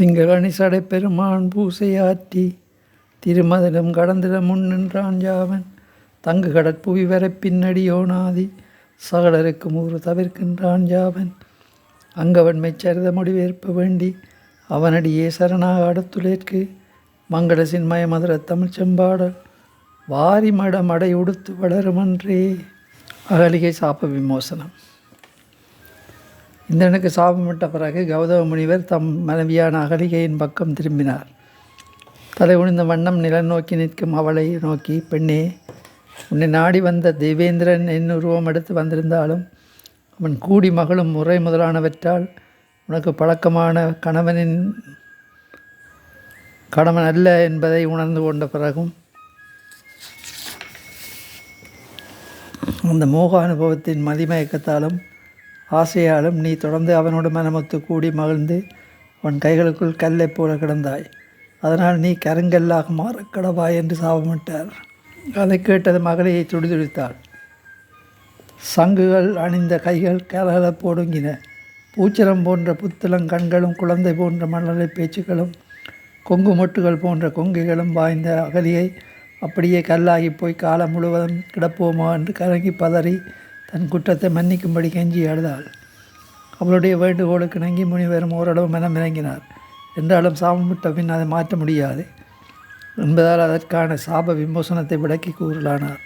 திங்களணி சடை பெருமான் பூசையாற்றி திருமதிலும் கடந்திட முன்னின்றான் யாவன் தங்கு கடற்புவி வரை பின்னடியோனாதி சகலருக்கு மூறு தவிர்க்கின்றான் யாவன் அங்கவன்மை சரித முடிவேற்ப வேண்டி அவனடியே சரணாக அடுத்துலேற்கு மங்கள சின்மய மதுர தமிழ் செம்பாடல் வாரி மடம் அடை உடுத்து வளருமன்றே. அகலிகை சாப விமோசனம். இந்திரனுக்கு சாபமிட்ட பிறகு கௌதம முனிவர் தம் மனைவியான அகலிகையின் பக்கம் திரும்பினார். தலை குனிந்த வண்ணம் நிலம் நோக்கி நிற்கும் அவளை நோக்கி, பெண்ணே, உன்னை நாடி வந்த தேவேந்திரன் என் உருவம் எடுத்து வந்திருந்தாலும் அவன் கூடி மகளும் முறை முதலானவற்றால் உனக்கு பழக்கமான கணவன் அல்ல என்பதை உணர்ந்து கொண்ட பிறகும் அந்த மோக அனுபவத்தின் மதிமயக்கத்தாலும் ஆசையாலும் நீ தொடர்ந்து அவனோடு மனமொத்து கூடி மகிழ்ந்து அவன் கைகளுக்குள் கல்லை போல கிடந்தாய். அதனால் நீ கருங்கல்லாக மாறக்கடவாய் என்று சாபமிட்டார். அதை கேட்டது மகளையை துடிதுடித்தாள். சங்குகள் அணிந்த கைகள் கலகல போடுங்கின. பூச்சரம் போன்ற புத்தளங்கண்களும் குழந்தை போன்ற மழலை பேச்சுக்களும் கொங்கு மொட்டுகள் போன்ற கொங்கைகளும் வாய்ந்த அகலியை அப்படியே கல்லாகி போய் காலம் முழுவதும் கிடப்போமா என்று கலங்கி பதறி தன் குற்றத்தை மன்னிக்கும்படி கெஞ்சி அழுதாள். அவளுடைய வேண்டுகோளுக்கு இணங்கி முனிவரும் ஓரளவு மனம் இறங்கினார். என்றாலும் சாபமிட்ட பின் அதை மாற்ற முடியாது என்பதால் அதற்கான சாப விமோசனத்தை விளக்கி கூறலானார்.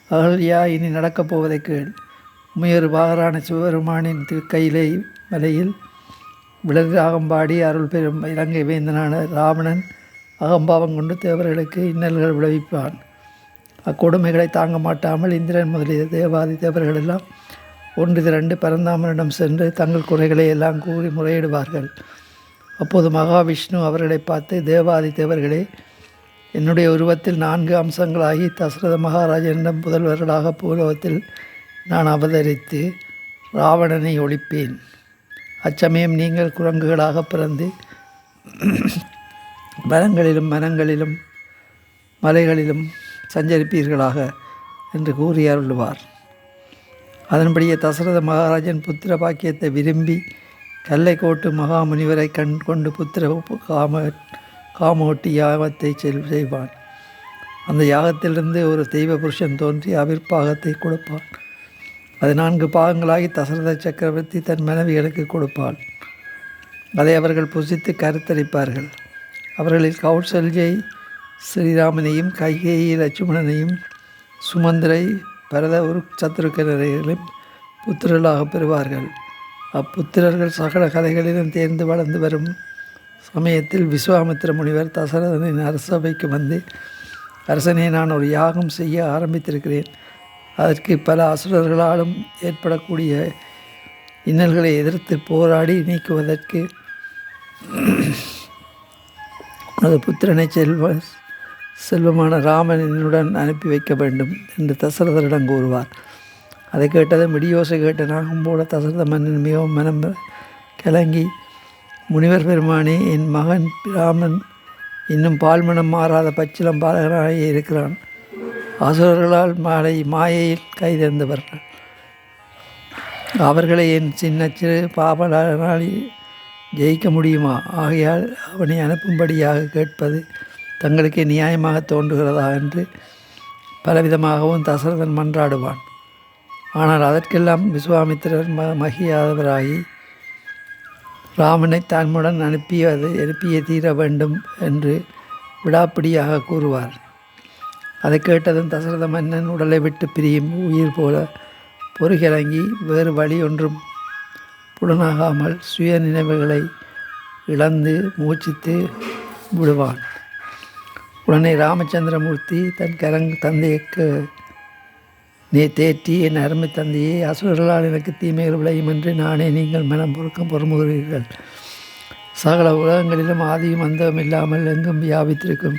அகல்யா, இனி நடக்கப் போவதை கேள். உமையொரு பாகரான சிவபெருமானின் திருக்கையிலை மலையில் விலங்கு அகம்பாடி அருள் பெறும் இலங்கை வேந்தனான ராவணன் அகம்பாவம் கொண்டு தேவர்களுக்கு இன்னல்கள் விளைவிப்பான். அக்கொடுமைகளை தாங்க மாட்டாமல் இந்திரன் முதலிய தேவாதி தேவர்கள் எல்லாம் ஒன்று திரண்டு பரந்தாமனிடம் சென்று தங்கள் குறைகளை எல்லாம் கூறி முறையிடுவார்கள். அப்போது மகாவிஷ்ணு அவர்களை பார்த்து, தேவாதி தேவர்களே, என்னுடைய உருவத்தில் 4 அம்சங்களாகி தசரத மகாராஜனிடம் புதல்வர்களாக பூலோகத்தில் நான் அவதரித்து ராவணனை ஒழிப்பேன். அச்சமயம் நீங்கள் குரங்குகளாக பிறந்து வனங்களிலும் மனங்களிலும் மலைகளிலும் சஞ்சரிப்பீர்களாக என்று கூறி அருள்வார். அதன்படியே தசரத மகாராஜன் புத்திர பாக்கியத்தை விரும்பி கல்லை கோட்டு மகாமுனிவரை கொண்டு புத்திர காமோட்டி யாகத்தை செய்வான். அந்த யாகத்திலிருந்து ஒரு தெய்வ புருஷன் தோன்றி அவிர்ப்பாகத்தை கொடுப்பான். அது 4 பாகங்களாகி தசரத சக்கரவர்த்தி தன் மனைவிகளுக்கு கொடுப்பாள். அதை அவர்கள் புசித்து கருத்தரிப்பார்கள். அவர்களில் கௌசல்யை ஸ்ரீராமனையும் கைகேயி லட்சுமணனையும் சுமந்திரை பரத சத்ருக்கரையும் புத்திரர்களாக பெறுவார்கள். அப்புத்திரர்கள் சகல கதைகளிலும் தேர்ந்து வளர்ந்து வரும் சமயத்தில் விஸ்வாமித்திர முனிவர் தசரதனின் அரசவைக்கு வந்து, அரசனே, நான் ஒரு யாகம் செய்ய ஆரம்பித்திருக்கிறேன். அதற்கு பல அசுரர்களாலும் ஏற்படக்கூடிய இன்னல்களை எதிர்த்து போராடி நீக்குவதற்கு அது புத்திரனை செல்வமான ராமனுடன் அனுப்பி வைக்க வேண்டும் என்று தசரதரிடம் கூறுவார். அதை கேட்டதும் இடியோசை கேட்ட நாகம் போல தசரத மன்னன் மிகவும் மனம் கலங்கி, முனிவர் பெருமானே, என் மகன் ராமன் இன்னும் பால்மனம் மாறாத பச்சிலம் பாலகனாக இருக்கிறான். அசுரர்களால் மாயையில் கைதேர்ந்தவர்கள். அவர்களை என் சின்ன சிறு பாபனால் ஜெயிக்க முடியுமா? ஆகையால் அவனை அனுப்பும்படியாக கேட்பது தங்களுக்கு நியாயமாக தோன்றுகிறதா என்று பலவிதமாகவும் தசரதன் மன்றாடுவான். ஆனால் அதற்கெல்லாம் விஸ்வாமித்திரர் மகியாதவராகி ராமனை தன்னுடன் அனுப்பியே தீர வேண்டும் என்று விடாப்பிடியாக கூறுவார். அதை கேட்டதும் தசரத மன்னன் உடலை விட்டு பிரியும் உயிர் போல பொறுகிழங்கி வேறு வழி ஒன்றும் புலனாகாமல் சுய நினைவுகளை இழந்து மூச்சித்து விடுவான். உடனே ராமச்சந்திரமூர்த்தி தன் தந்தைக்கு தேற்றி, என் அருமை தந்தையே, அசுரர்களால் எனக்கு தீமைகள் விளையும் என்று நானே நீங்கள் மனம் பொறுமுகிறீர்கள். சகல உலகங்களிலும் ஆதியும் அந்தம் இல்லாமல் எங்கும் வியாபித்திருக்கும்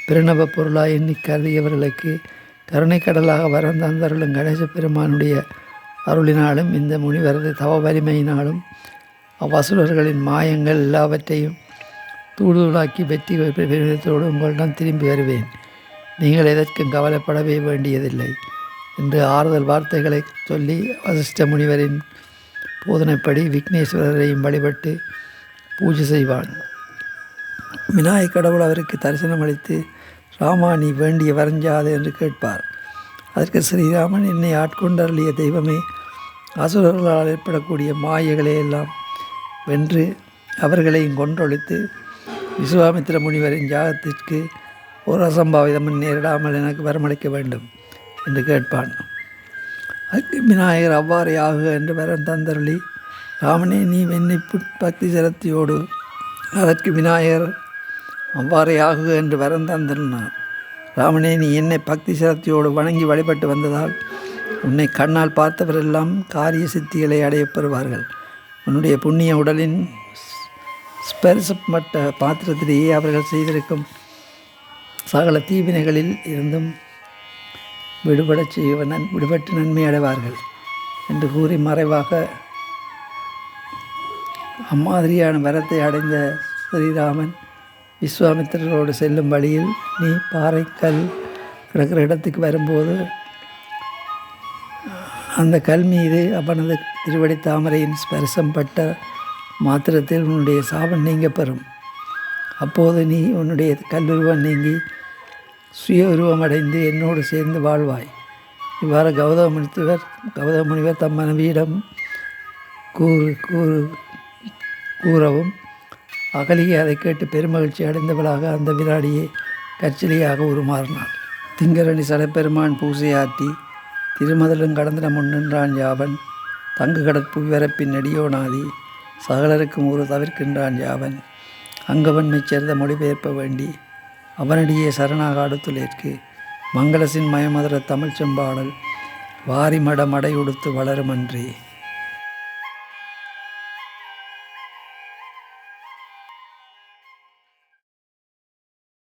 பிரணவ பொருளாய் எண்ணி கருதியவர்களுக்கு கருணை கடலாக வரம் தந்தருளும் கணேச பெருமானுடைய அருளினாலும் இந்த முனிவரது தவ வலிமையினாலும் அவ்வசுரர்களின் மாயங்கள் எல்லாவற்றையும் தூளாக்கி வெற்றி விருதத்தோடு உங்களிடம் திரும்பி வருவேன். நீங்கள் எதற்கும் கவலைப்படவே வேண்டியதில்லை என்று ஆறுதல் வார்த்தைகளை சொல்லி வசிஷ்ட முனிவரின் போதனைப்படி விக்னேஸ்வரரையும் வழிபட்டு பூஜை செய்வான். விநாயகக் கடவுள் அவருக்கு தரிசனம் அளித்து, ராமா நீ வேண்டிய வரைஞ்சாது என்று கேட்பார். அதற்கு ஸ்ரீராமன், என்னை ஆட்கொண்டருளிய தெய்வமே, அசுரர்களால் ஏற்படக்கூடிய மாயைகளை எல்லாம் வென்று அவர்களையும் கொன்றொழித்து விசுவாமித்திர முனிவரின் யாகத்திற்கு ஒரு அசம்பாவிதமும் நேரிடாமல் எனக்கு வரமளிக்க வேண்டும் என்று கேட்பான். அதுக்கு விநாயகர் அவ்வாறே ஆகுக என்று வரம் தந்தருளி, ராமனே நீ என்னை பக்தி சிரத்தையோடு. அதற்கு விநாயகர் அவ்வாறே ஆகுக என்று வரம் தந்தருளினார். ராமனே நீ என்னை பக்தி சிரத்தையோடு வணங்கி வழிபட்டு வந்ததால் உன்னை கண்ணால் பார்த்தவரெல்லாம் காரிய சித்திகளை அடையப் பெறுவார்கள். உன்னுடைய புண்ணிய உடலின் ஸ்பெர்சப்பட்ட பாத்திரத்திலேயே அவர்கள் செய்திருக்கும் சகல தீவினைகளில் இருந்தும் விடுபட்டு நன்மை அடைவார்கள் என்று கூறி மறைவாக அம்மாதிரியான வரத்தை அடைந்த ஸ்ரீராமன் விஸ்வாமித்திரரோடு செல்லும் வழியில் நீ பாறைக்கல் கிடக்கிற இடத்துக்கு வரும்போது அந்த கல் மீது அவனது திருவடி தாமரையின் ஸ்பர்சம் பட்ட மாத்திரத்தில் உன்னுடைய சாபம் நீங்க பெறும். அப்போது நீ உன்னுடைய கல்லுருவம் நீங்கி சுய உருவமடைந்து என்னோடு சேர்ந்து வாழ்வாய். இவ்வாறு கௌதம முனிவர் தம் மனைவியிடம் கூறவும் அகலியை அதை கேட்டு பெருமகிழ்ச்சி அடைந்தவளாக அந்த விராடியை கற்சிலையாக உருமாறினாள். திங்கரணி சடப்பெருமான் பூசையாற்றி திருமதலும் கடந்திட முன்னின்றான் யாவன், தங்கு கடற்புவிவரப்பின் நெடியோனாதி சகலருக்கும் ஒரு தவிர்க்கின்றான் யாவன், அங்கவன்மை சேர்ந்த மொழிபெயர்ப்ப வேண்டி அவனடியே சரணாக அடுத்துலேற்கு மங்களசின் மயமதுர தமிழ் செம்பாடல் வாரிமட மடை உடுத்து வளருமன்றே.